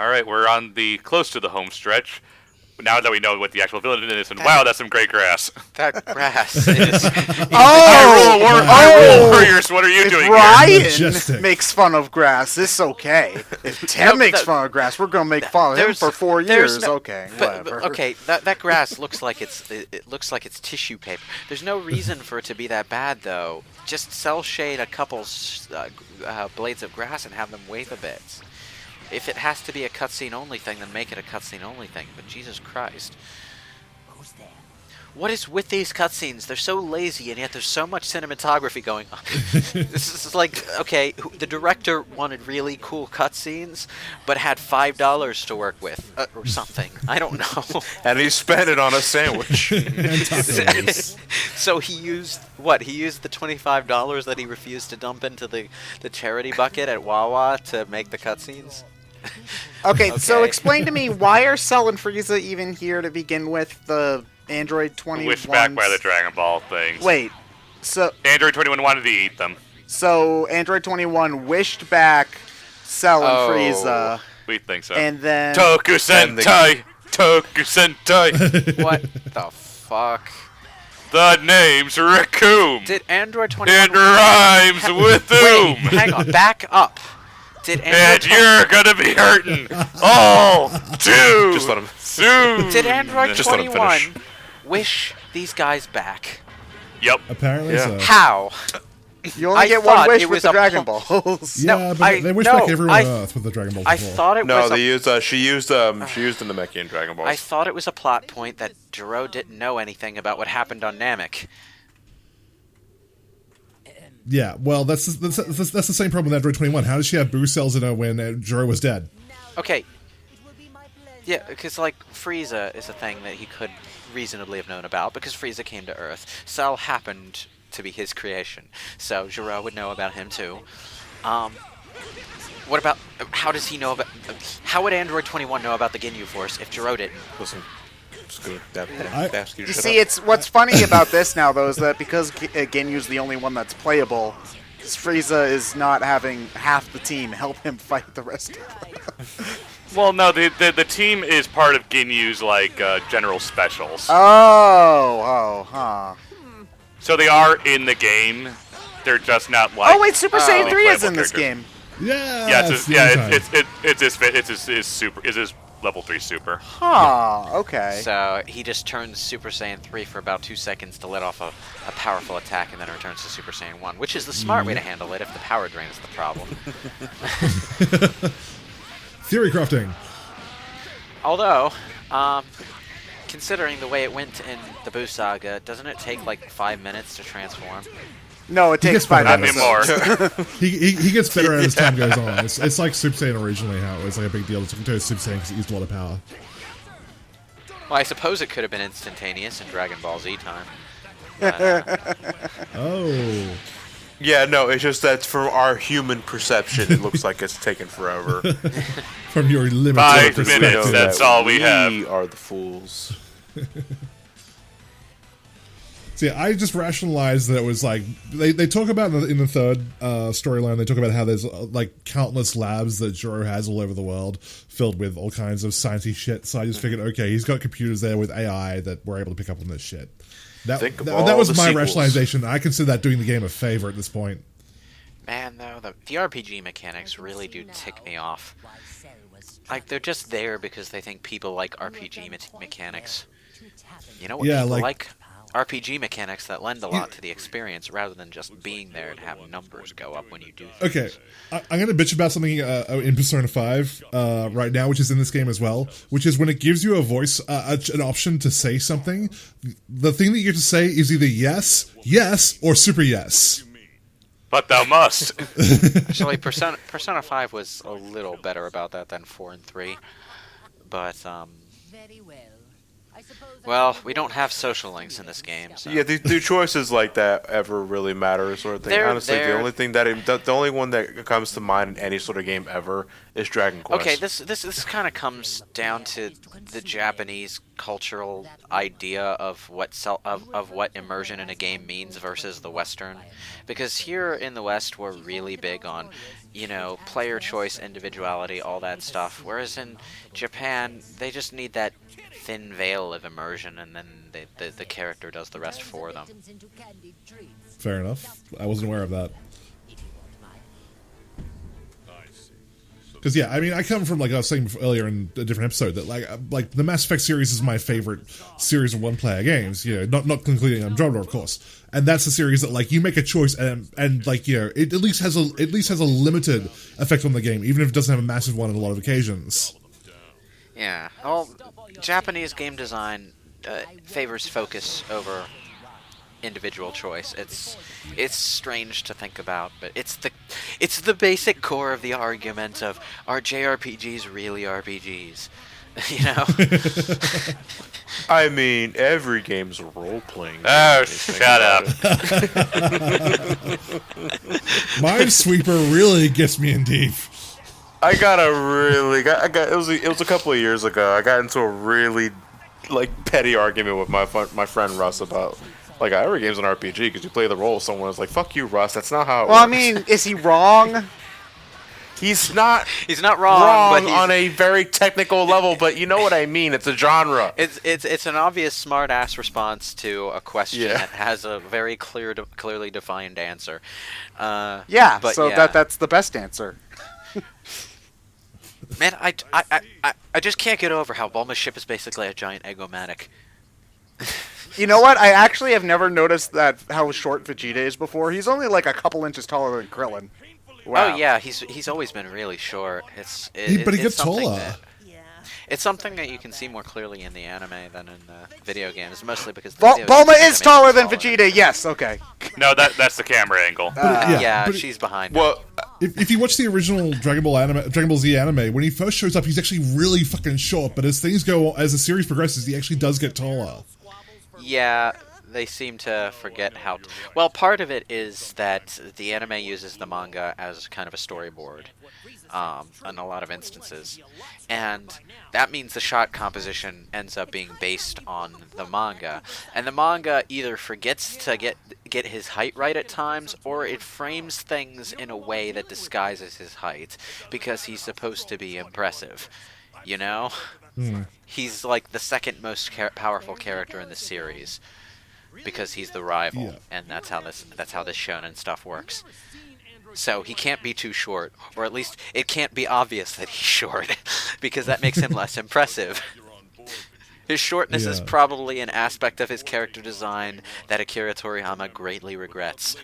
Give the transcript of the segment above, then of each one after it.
All right, we're on the close to the home stretch. Now that we know what the actual villain is, and wow, that's some great grass. That grass is... I roll warriors. What are you doing Ryan makes fun of grass, it's okay. If Tim makes fun of grass, we're gonna make fun of him for 4 years. Okay, whatever. Okay, that grass looks like it looks like it's tissue paper. There's no reason for it to be that bad, though. Just cell shade a couple blades of grass and have them wave a bit. If it has to be a cutscene only thing, then make it a cutscene only thing. But Jesus Christ. What is with these cutscenes? They're so lazy, and yet there's so much cinematography going on. This is like, okay, the director wanted really cool cutscenes, but had $5 to work with, or something. I don't know. And he spent it on a sandwich. So he used, what? He used the $25 that he refused to dump into the charity bucket at Wawa to make the cutscenes? Okay, so explain to me, why are Cell and Frieza even here to begin with? The Android 21. Wished back by the Dragon Ball things. Wait, so Android 21 wanted to eat them. So Android 21 wished back Cell and Frieza. We think so. And then Toku Sentai! Toku Sentai! What the fuck? The name's Raccoon! Did Android 21... It rhymes with Wait, Doom! hang on, back up. Did And you're gonna be hurting all too Just let him. soon! Did Android Just let him 21 finish. wish these guys back? Yep. Apparently so. How? you only I get one thought wish it with was the a Dragon Balls. Yeah, No, but they wish back everyone on Earth with the Dragon Balls I before. thought it No, was they used. She used the Namekian Dragon Balls. I thought it was a plot point that Jiro didn't know anything about what happened on Namek. Yeah, well, that's the same problem with Android 21. How does she have boost cells in her when Jiro was dead? Okay. Yeah, because, like, Frieza is a thing that he could reasonably have known about, because Frieza came to Earth. Cell happened to be his creation, so Jiro would know about him, too. What about... How does he know about... How would Android 21 know about the Ginyu Force if Jiro didn't? Listen, just gonna ask you to You shut see, up. it's what's funny about this now, though, is that because Ginyu's the only one that's playable, Frieza is not having half the team help him fight the rest of them. Well, no, the team is part of Ginyu's, like, general specials. Huh. So they are in the game. They're just not, like... Oh, wait, Super Saiyan 3 is in playable this characters. game. Yeah, it's his level 3 super. Huh, okay. So he just turns Super Saiyan 3 for about 2 seconds to let off a powerful attack, and then returns to Super Saiyan 1, which is the smart way to handle it if the power drain is the problem. Theory crafting. Although, considering the way it went in the Boo Saga, doesn't it take like 5 minutes to transform? No, it takes 5 minutes. More. he gets better as time goes on. It's like Super Saiyan originally, how it was like a big deal to turn to Super Saiyan because it used a lot of power. Well, I suppose it could have been instantaneous in Dragon Ball Z time. Oh. Yeah, no, it's just that from our human perception, it looks like it's taken forever. From your limited 5 perspective. minutes, that's all we have. We are the fools. See, I just rationalized that it was like they talk about in the third storyline. They talk about how there's like countless labs that Jiro has all over the world, filled with all kinds of sciencey shit. So I just figured, okay, he's got computers there with AI that were able to pick up on this shit. That was my sequels. rationalization. I consider that doing the game a favor at this point. Man, though, the RPG mechanics really do tick me off. Like, they're just there because they think people like RPG mechanics. You know what people like? RPG mechanics that lend a lot to the experience rather than just being there and having numbers go up when you do things. Okay, I'm going to bitch about something in Persona 5 right now, which is in this game as well, which is when it gives you a voice, an option to say something, the thing that you get to say is either yes, yes, or super yes. But thou must. Actually, Persona 5 was a little better about that than 4 and 3. But, well, we don't have social links in this game. So. Yeah, do choices like that ever really matter, sort of thing? Honestly, the only one that comes to mind in any sort of game ever is Dragon Quest. Okay, this kind of comes down to the Japanese cultural idea of what immersion in a game means versus the Western, because here in the West we're really big on you know, player choice, individuality, all that stuff. Whereas in Japan, they just need that thin veil of immersion, and then the character does the rest for them. Fair enough. I wasn't aware of that. Because, yeah, I mean, I come from, like I was saying earlier in a different episode, that, like the Mass Effect series is my favorite series of one-player games, you know, not including Andromeda, of course. And that's a series that, like, you make a choice, and like, you know, it at least has a limited effect on the game, even if it doesn't have a massive one on a lot of occasions. Yeah, well, Japanese game design favors focus over individual choice. It's strange to think about, but it's the basic core of the argument of, are JRPGs really RPGs? You know? I mean, every game's a role-playing game. Oh, shut up. Minesweeper really gets me in deep. I got it was a couple of years ago. I got into a really like petty argument with my friend Russ about like every game's an RPG because you play the role of someone. It's like, fuck you, Russ. That's not how it works. Well, I mean, is he wrong? He's not wrong, but on a very technical level, but you know what I mean. It's a genre. It's an obvious smart-ass response to a question Yeah. that has a very clearly defined answer. Yeah, but so yeah. that's the best answer. Man, I just can't get over how Bulma's ship is basically a giant Eggomatic. You know what? I actually have never noticed that how short Vegeta is before. He's only like a couple inches taller than Krillin. Wow. Oh yeah, he's always been really short. But he it's gets something taller. It's something that you can see more clearly in the anime than in the video games, mostly because Bulma is taller than Vegeta. Yes, okay. No, that's the camera angle. Yeah, but she's behind. Well, if you watch the original Dragon Ball Z anime, when he first shows up, he's actually really fucking short. But as the series progresses, he actually does get taller. Yeah, they seem to forget how... Well, part of it is that the anime uses the manga as kind of a storyboard in a lot of instances. And that means the shot composition ends up being based on the manga. And the manga either forgets to get his height right at times, or it frames things in a way that disguises his height, because he's supposed to be impressive. You know? He's like the second most powerful character in the series, because he's the rival, and that's how this shonen stuff works. So he can't be too short, or at least it can't be obvious that he's short, because that makes him less impressive. His shortness is probably an aspect of his character design that Akira Toriyama greatly regrets.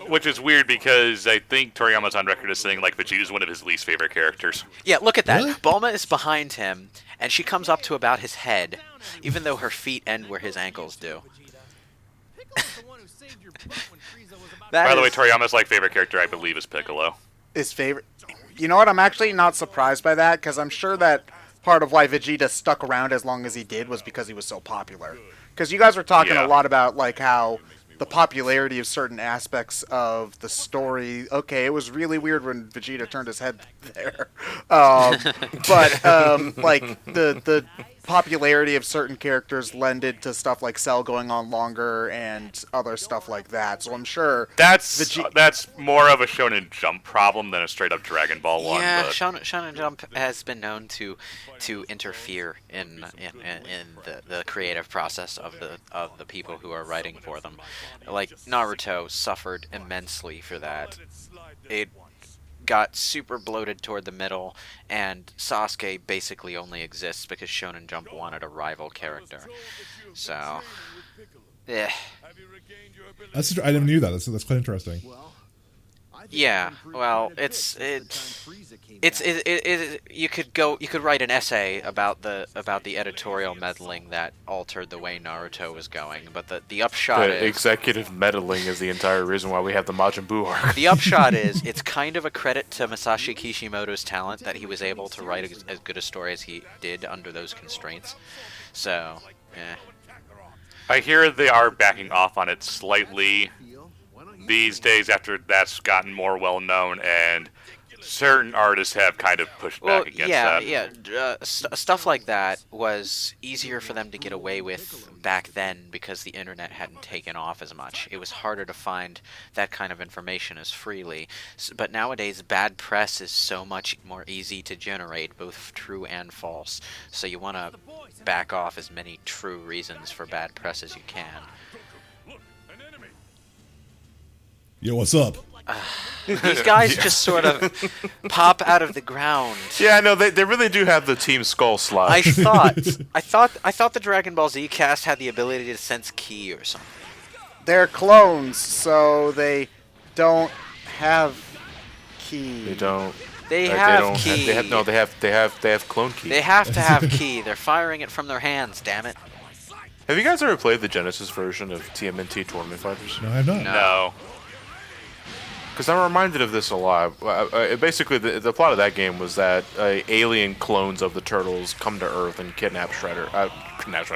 Which is weird because I think Toriyama's on record as saying like Vegeta's one of his least favorite characters. Yeah, look at that. Really? Bulma is behind him, and she comes up to about his head, even though her feet end where his ankles do. By the way, Toriyama's like favorite character, I believe, is Piccolo. His favorite. You know what? I'm actually not surprised by that, because I'm sure that part of why Vegeta stuck around as long as he did was because he was so popular. Because you guys were talking a lot about like how the popularity of certain aspects of the story. Okay, it was really weird when Vegeta turned his head there, but like the popularity of certain characters lended to stuff like Cell going on longer and other stuff like that. So I'm sure that's more of a Shonen Jump problem than a straight up Dragon Ball one. Yeah, but... Shonen Jump has been known to interfere in the creative process of the people who are writing for them. Like Naruto suffered immensely for that. It got super bloated toward the middle, and Sasuke basically only exists because Shonen Jump wanted a rival character. So, I never knew that. That's quite interesting. Yeah, well, you could write an essay about the editorial meddling that altered the way Naruto was going, but the upshot is executive meddling is the entire reason why we have the Majin Buu arc. The upshot is it's kind of a credit to Masashi Kishimoto's talent that he was able to write as good a story as he did under those constraints. So, I hear they are backing off on it slightly these days after that's gotten more well known, and certain artists have kind of pushed back against that. Stuff like that was easier for them to get away with back then because the internet hadn't taken off as much. It was harder to find that kind of information as freely. But nowadays, bad press is so much more easy to generate, both true and false. So you want to back off as many true reasons for bad press as you can. Yo, what's up? These guys just sort of pop out of the ground. Yeah, no, they really do have the Team Skull slide. I thought the Dragon Ball Z cast had the ability to sense ki or something. They're clones, so they don't have ki. They don't. They have ki. They have clone ki. They have to have ki. They're firing it from their hands. Damn it. Have you guys ever played the Genesis version of TMNT Tournament Fighters? No, I have not. No. Because I'm reminded of this a lot. Basically, the plot of that game was that alien clones of the Turtles come to Earth and kidnap kidnap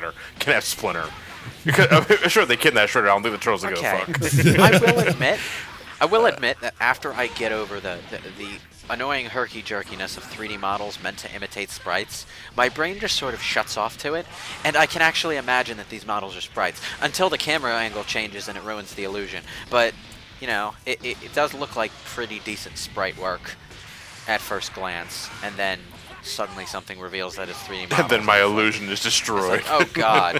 Splinter. Sure, they kidnap Shredder. I don't think the Turtles will give a fuck. I will admit that after I get over the annoying herky-jerkiness of 3D models meant to imitate sprites, my brain just sort of shuts off to it, and I can actually imagine that these models are sprites, until the camera angle changes and it ruins the illusion. But you know, it does look like pretty decent sprite work at first glance, and then suddenly something reveals that it's 3D models. And then my illusion is destroyed. Like, oh god.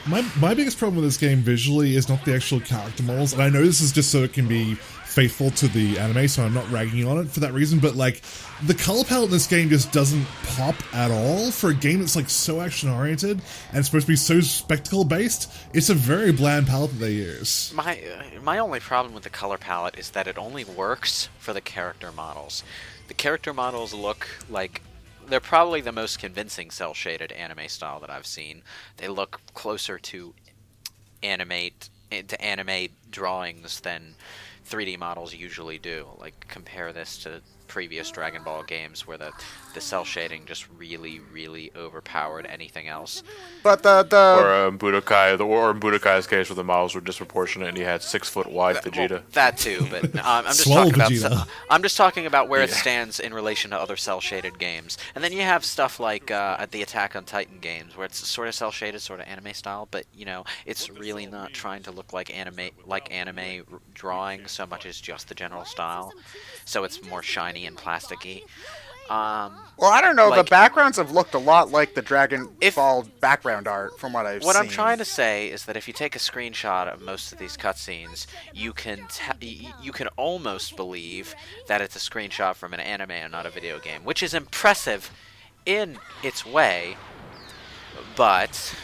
My biggest problem with this game visually is not the actual character models, and I know this is just so it can be faithful to the anime, so I'm not ragging on it for that reason, but like, the color palette in this game just doesn't pop at all for a game that's like so action-oriented and it's supposed to be so spectacle-based. It's a very bland palette that they use. My only problem with the color palette is that it only works for the character models. The character models look like they're probably the most convincing cel-shaded anime style that I've seen. They look closer to anime drawings than 3D models usually do. Like, compare this to previous Dragon Ball games where the cell shading just really, really overpowered anything else. But or in Budokai's case where the models were disproportionate and he had 6 foot wide Vegeta. Well, that too, but I'm just talking about where it stands in relation to other cell shaded games. And then you have stuff like the Attack on Titan games where it's sort of cell shaded, sort of anime style, but you know, it's really not trying to look like anime drawing so much as just the general style. So it's more shiny and plasticky. Well, I don't know. The backgrounds have looked a lot like the Dragon Ball background art from what I've seen. What I'm trying to say is that if you take a screenshot of most of these cutscenes, you can almost believe that it's a screenshot from an anime and not a video game, which is impressive in its way, but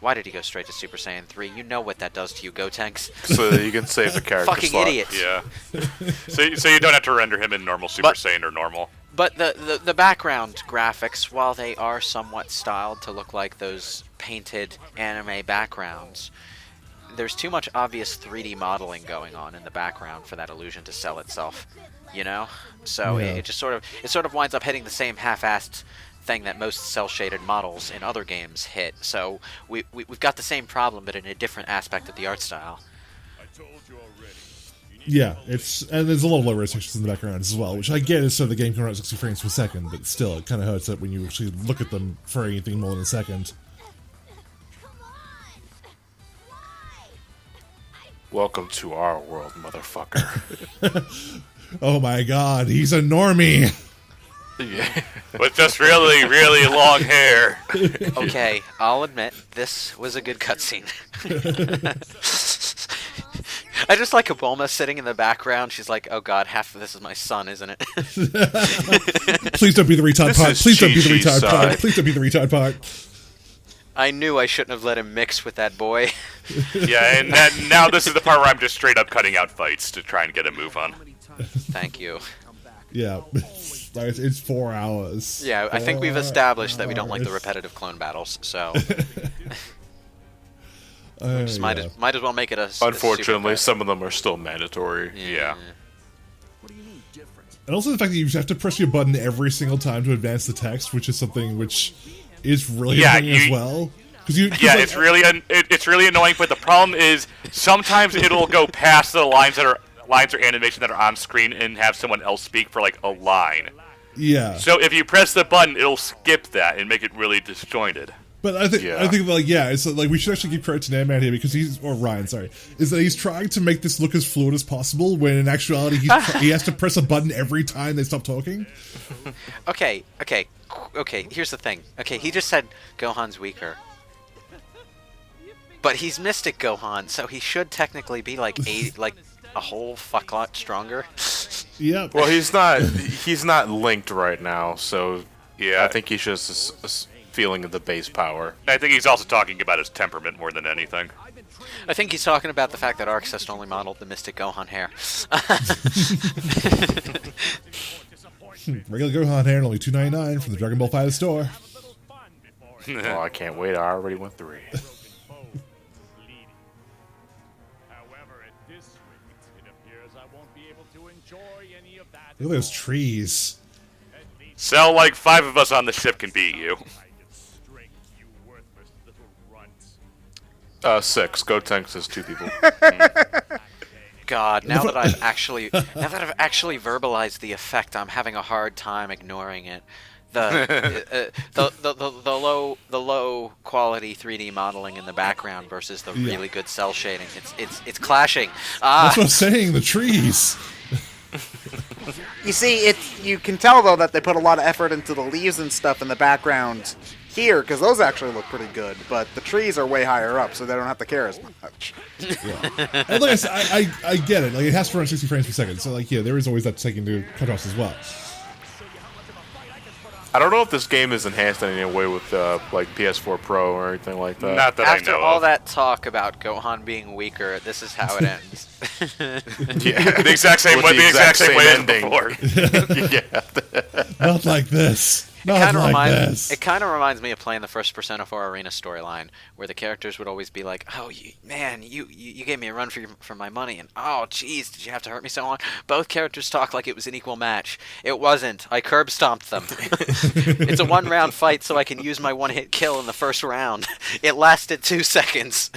why did he go straight to Super Saiyan 3? You know what that does to you, Gotenks. So that you can save the character Fucking slot. idiot. Yeah. So you don't have to render him in normal Super Saiyan or normal. But the background graphics, while they are somewhat styled to look like those painted anime backgrounds, there's too much obvious 3D modeling going on in the background for that illusion to sell itself, you know? So it just sort of winds up hitting the same half-assed thing that most cel-shaded models in other games hit. So we've got the same problem, but in a different aspect of the art style. Yeah, and there's a lot of low res textures in the background as well, which I get is so the game can run at 60 frames per second, but still, it kind of hurts it when you actually look at them for anything more than a second. Welcome to our world, motherfucker. Oh my god, he's a normie! Yeah. With just really, really long hair. Okay, I'll admit, this was a good cutscene. I just like Obama sitting in the background. She's like, oh god, half of this is my son, isn't it? Please don't be the retard part. Please don't be the retard part. Please don't be the retard part. I knew I shouldn't have let him mix with that boy. Yeah, and now this is the part where I'm just straight up cutting out fights to try and get a move on. Thank you. Yeah, it's 4 hours. Yeah, I think we've established that we don't like the repetitive clone battles, so just might as well make it a. Unfortunately, some of them are still mandatory. Yeah. And also the fact that you have to press your button every single time to advance the text, which is something which is really annoying as well. It's really annoying. But the problem is sometimes it'll go past the lines that are lines or animation that are on screen and have someone else speak for like a line. Yeah. So if you press the button, it'll skip that and make it really disjointed. But I think it's like we should actually give credit to Namman here because Ryan, is that he's trying to make this look as fluid as possible when in actuality he has to press a button every time they stop talking. Okay. Here's the thing. Okay, he just said Gohan's weaker, but he's Mystic Gohan, so he should technically be like a whole fuck lot stronger. Yeah. Well, he's not linked right now, so yeah, I think he's just a feeling of the base power. I think he's also talking about his temperament more than anything. I think he's talking about the fact that Arxest only modeled the Mystic Gohan hair. Regular Gohan hair, only $2.99 from the Dragon Ball FighterZ store. Oh, I can't wait! I already went 3. Look at those trees. Cell, like 5 of us on the ship can beat you. 6. Gotenks is 2 people. God, now that I've actually verbalized the effect, I'm having a hard time ignoring it. The low quality 3D modeling in the background versus the really good cell shading. It's clashing. That's what I'm saying. The trees. You see, you can tell though that they put a lot of effort into the leaves and stuff in the background here, because those actually look pretty good. But the trees are way higher up, so they don't have to care as much. Yeah. And like I get it. Like it has to run 60 frames per second, so like there is always that taking into contrast as well. I don't know if this game is enhanced in any way with like PS4 Pro or anything like that. Not that After I know all of. that talk about Gohan being weaker, this is how it ends. Yeah, the exact same way. The exact same way as before. Yeah. Not like this. It kind of reminds me of playing the first Persona 4 Arena storyline, where the characters would always be like, "Oh, you gave me a run for my money," and "Oh, jeez, did you have to hurt me so long?" Both characters talk like it was an equal match. It wasn't. I curb stomped them. It's a 1-round fight, so I can use my one-hit kill in the first round. It lasted 2 seconds.